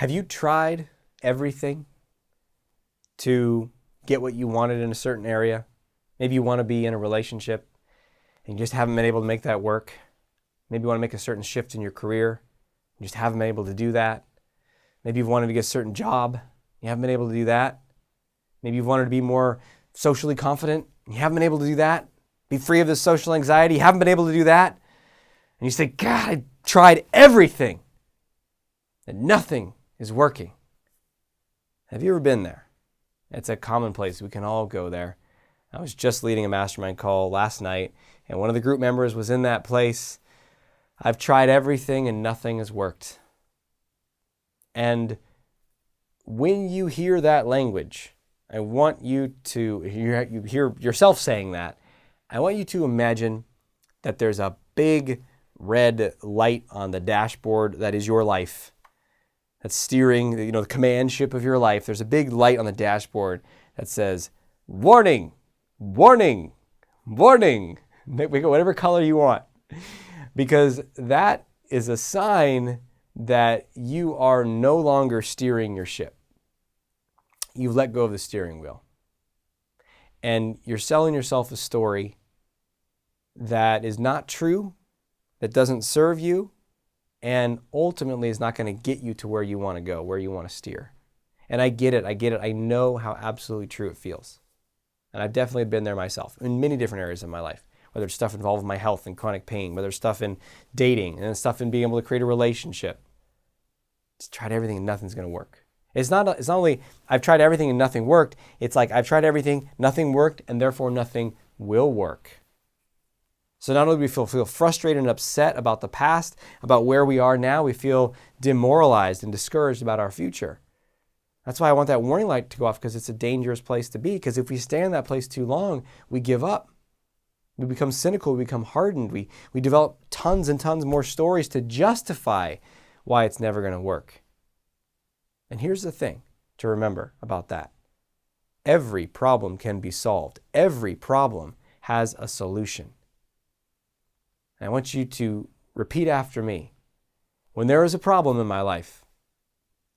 Have you tried everything to get what you wanted in a certain area? Maybe you want to be in a relationship and you just haven't been able to make that work. Maybe you want to make a certain shift in your career. You just haven't been able to do that. Maybe you've wanted to get a certain job. You haven't been able to do that. Maybe you've wanted to be more socially confident. You haven't been able to do that. Be free of this social anxiety. You haven't been able to do that. And you say, God, I tried everything and nothing is working. Have you ever been there? It's a commonplace. We can all go there. I was just leading a mastermind call last night, and one of the group members was in that place. I've tried everything and nothing has worked. And when you hear that language, I want you to, you hear yourself saying that, I want you to imagine that there's a big red light on the dashboard that is your life. That's steering, the command ship of your life. There's a big light on the dashboard that says, warning, warning, warning. Whatever color you want. Because that is a sign that you are no longer steering your ship. You've let go of the steering wheel. And you're selling yourself a story that is not true, that doesn't serve you, and ultimately is not going to get you to where you want to go, where you want to steer. And I get it. I know how absolutely true it feels. And I've definitely been there myself in many different areas of my life, whether it's stuff involved with my health and chronic pain, whether it's stuff in dating and stuff in being able to create a relationship. Just tried everything and nothing's going to work. It's not only I've tried everything and nothing worked. It's like I've tried everything, nothing worked, and therefore nothing will work. So not only do we feel frustrated and upset about the past, about where we are now, we feel demoralized and discouraged about our future. That's why I want that warning light to go off, because it's a dangerous place to be. Because if we stay in that place too long, we give up. We become cynical, we become hardened. We develop tons and tons more stories to justify why it's never going to work. And here's the thing to remember about that. Every problem can be solved. Every problem has a solution. And I want you to repeat after me. When there is a problem in my life,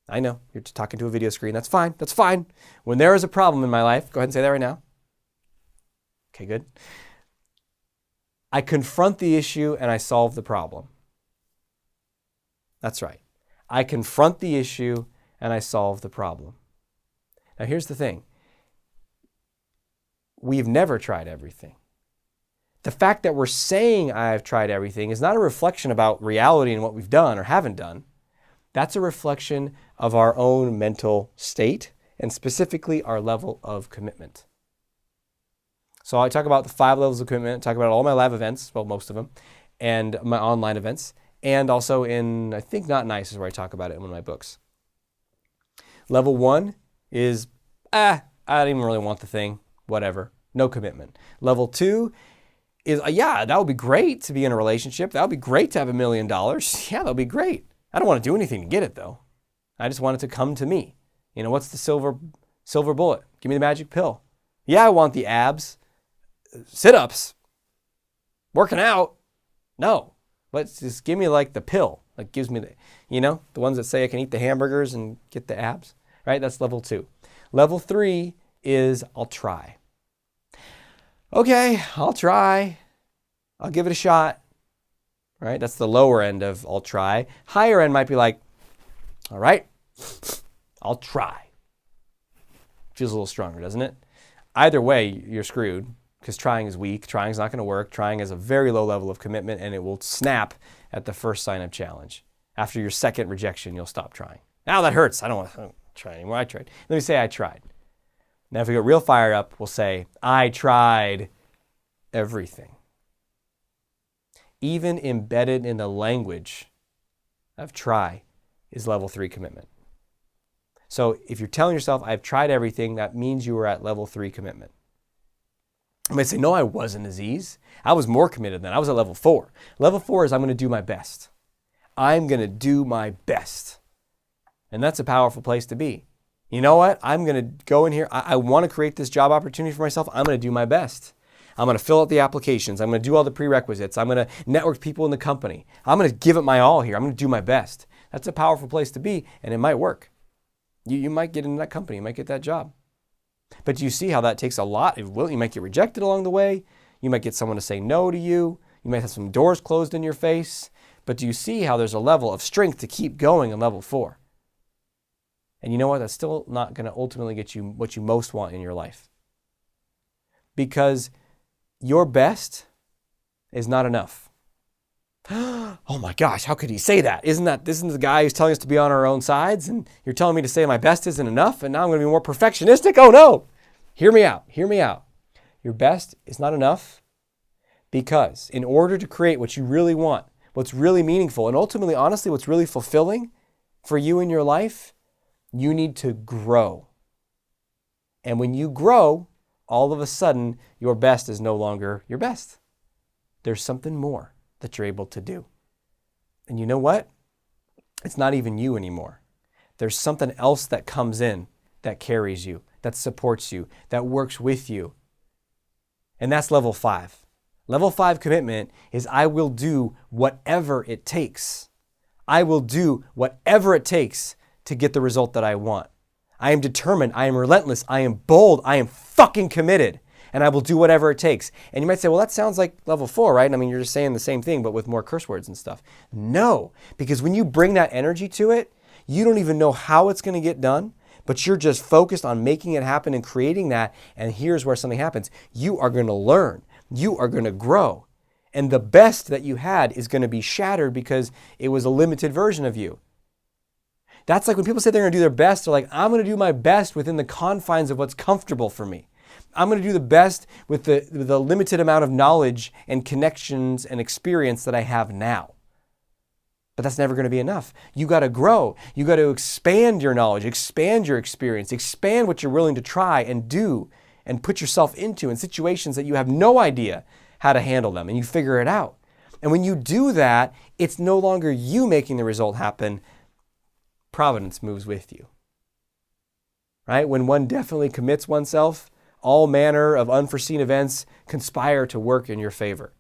I know, you're talking to a video screen. That's fine. That's fine. When there is a problem in my life, go ahead and say that right now. Okay, good. I confront the issue and I solve the problem. That's right. I confront the issue and I solve the problem. Now here's the thing. We've never tried everything. The fact that we're saying I've tried everything is not a reflection about reality and what we've done or haven't done. That's a reflection of our own mental state and specifically our level of commitment. So I talk about the 5 levels of commitment, talk about all my live events, well, most of them, and my online events, and also in, I think Not Nice is where I talk about it in one of my books. Level 1 is, I don't even really want the thing, whatever, no commitment. Level 2 is, that would be great to be in a relationship. That would be great to have $1 million. Yeah, that would be great. I don't want to do anything to get it though. I just want it to come to me. What's the silver bullet? Give me the magic pill. Yeah, I want the abs, sit-ups, working out. No, let's just give me like the pill. Like gives me the ones that say I can eat the hamburgers and get the abs, right? That's level 2. Level 3 is I'll try. Okay, I'll try. I'll give it a shot, right? That's the lower end of I'll try. Higher end might be like, all right, I'll try. Feels a little stronger, doesn't it? Either way, you're screwed because trying is weak. Trying is not going to work. Trying is a very low level of commitment and it will snap at the first sign of challenge. After your second rejection, you'll stop trying. Now that hurts. I don't want to try anymore. I tried. Let me say I tried. Now if we get real fired up, we'll say, I tried everything. Even embedded in the language of try is level 3 commitment. So if you're telling yourself, I've tried everything, that means you were at level 3 commitment. You might say, no, I wasn't, Aziz. I was more committed than that. I was at level 4. Level 4 is I'm going to do my best. I'm going to do my best. And that's a powerful place to be. You know what? I'm going to go in here. I want to create this job opportunity for myself. I'm going to do my best. I'm going to fill out the applications. I'm going to do all the prerequisites. I'm going to network people in the company. I'm going to give it my all here. I'm going to do my best. That's a powerful place to be, and it might work. You might get into that company, you might get that job. But you see how that takes a lot of will. You might get rejected along the way. You might get someone to say no to you. You might have some doors closed in your face. But do you see how there's a level of strength to keep going in level 4? And you know what? That's still not going to ultimately get you what you most want in your life. Because your best is not enough. Oh my gosh, how could he say that? Isn't the guy who's telling us to be on our own sides? And you're telling me to say my best isn't enough and now I'm going to be more perfectionistic? Oh no! Hear me out. Your best is not enough because in order to create what you really want, what's really meaningful, and ultimately, honestly, what's really fulfilling for you in your life, you need to grow. And when you grow, all of a sudden, your best is no longer your best. There's something more that you're able to do. And you know what? It's not even you anymore. There's something else that comes in that carries you, that supports you, that works with you. And that's level 5. Level 5 commitment is I will do whatever it takes. I will do whatever it takes to get the result that I want. I am determined. I am relentless. I am bold. I am fucking committed. And I will do whatever it takes. And you might say, well, that sounds like level 4, right? I mean, you're just saying the same thing, but with more curse words and stuff. No, because when you bring that energy to it, you don't even know how it's going to get done, but you're just focused on making it happen and creating that. And here's where something happens. You are going to learn. You are going to grow. And the best that you had is going to be shattered because it was a limited version of you. That's like when people say they're going to do their best, they're like, I'm going to do my best within the confines of what's comfortable for me. I'm going to do the best with the limited amount of knowledge and connections and experience that I have now. But that's never going to be enough. You got to grow. You got to expand your knowledge, expand your experience, expand what you're willing to try and do and put yourself into in situations that you have no idea how to handle them, and you figure it out. And when you do that, it's no longer you making the result happen. Providence moves with you. Right? When one definitely commits oneself, all manner of unforeseen events conspire to work in your favor.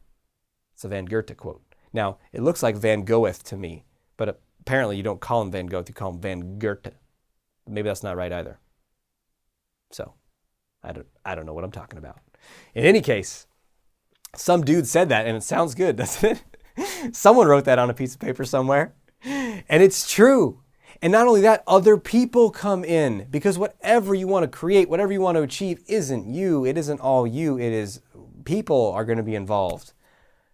It's a Van Goethe quote. Now, it looks like Van Goeth to me, but apparently you don't call him Van Goethe, you call him Van Goethe. Maybe that's not right either. So, I don't know what I'm talking about. In any case, some dude said that, and it sounds good, doesn't it? Someone wrote that on a piece of paper somewhere, and it's true. And not only that, other people come in because whatever you want to create, whatever you want to achieve isn't you. It isn't all you. It is people are going to be involved.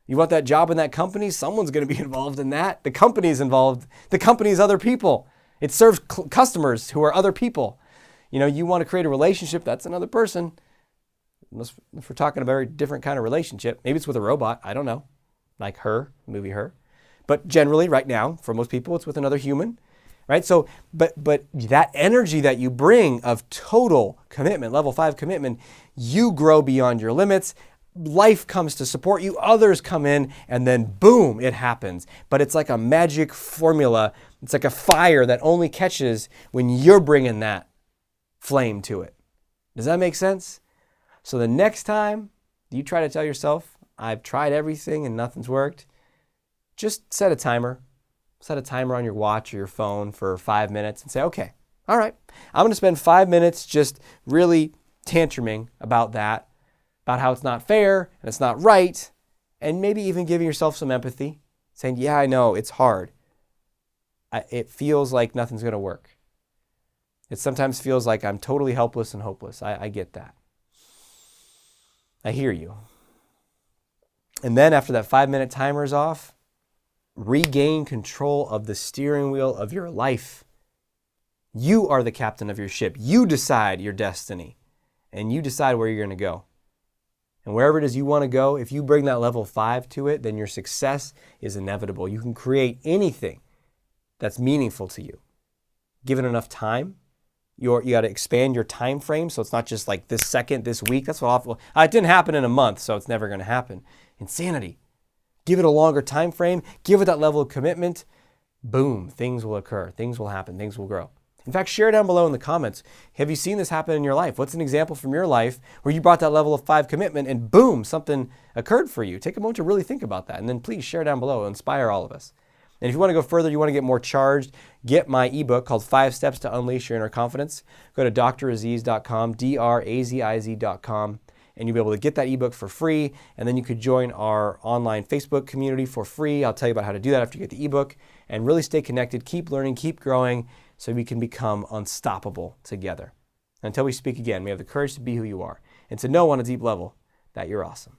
You want that job in that company? Someone's going to be involved in that. The company's involved. The company's other people. It serves customers who are other people. You know, you want to create a relationship, that's another person. Unless if we're talking about a very different kind of relationship. Maybe it's with a robot. I don't know. Like Her, movie Her. But generally, right now, for most people, it's with another human. Right? So, but that energy that you bring of total commitment, level 5 commitment, you grow beyond your limits. Life comes to support you. Others come in and then boom, it happens. But it's like a magic formula. It's like a fire that only catches when you're bringing that flame to it. Does that make sense? So the next time you try to tell yourself, I've tried everything and nothing's worked, just set a timer. Set a timer on your watch or your phone for 5 minutes and say, okay, all right, I'm going to spend 5 minutes just really tantruming about that, about how it's not fair and it's not right, and maybe even giving yourself some empathy, saying, yeah, I know, it's hard. It feels like nothing's going to work. It sometimes feels like I'm totally helpless and hopeless. I get that. I hear you. And then after that 5-minute timer is off, regain control of the steering wheel of your life. You are the captain of your ship. You decide your destiny, and you decide where you're going to go. And wherever it is you want to go, if you bring that level 5 to it, then your success is inevitable. You can create anything that's meaningful to you. Given enough time, you got to expand your time frame, so it's not just like this second, this week. That's what awful. It didn't happen in a month, so it's never going to happen. Insanity. Give it a longer time frame. Give it that level of commitment. Boom, things will occur. Things will happen. Things will grow. In fact, share down below in the comments. Have you seen this happen in your life? What's an example from your life where you brought that level of 5 commitment and boom, something occurred for you? Take a moment to really think about that. And then please share down below. Inspire all of us. And if you want to go further, you want to get more charged, get my ebook called 5 Steps to Unleash Your Inner Confidence. Go to draziz.com, draziz.com, and you'll be able to get that ebook for free. And then you could join our online Facebook community for free. I'll tell you about how to do that after you get the ebook. And really stay connected, keep learning, keep growing, so we can become unstoppable together. Until we speak again, we have the courage to be who you are and to know on a deep level that you're awesome.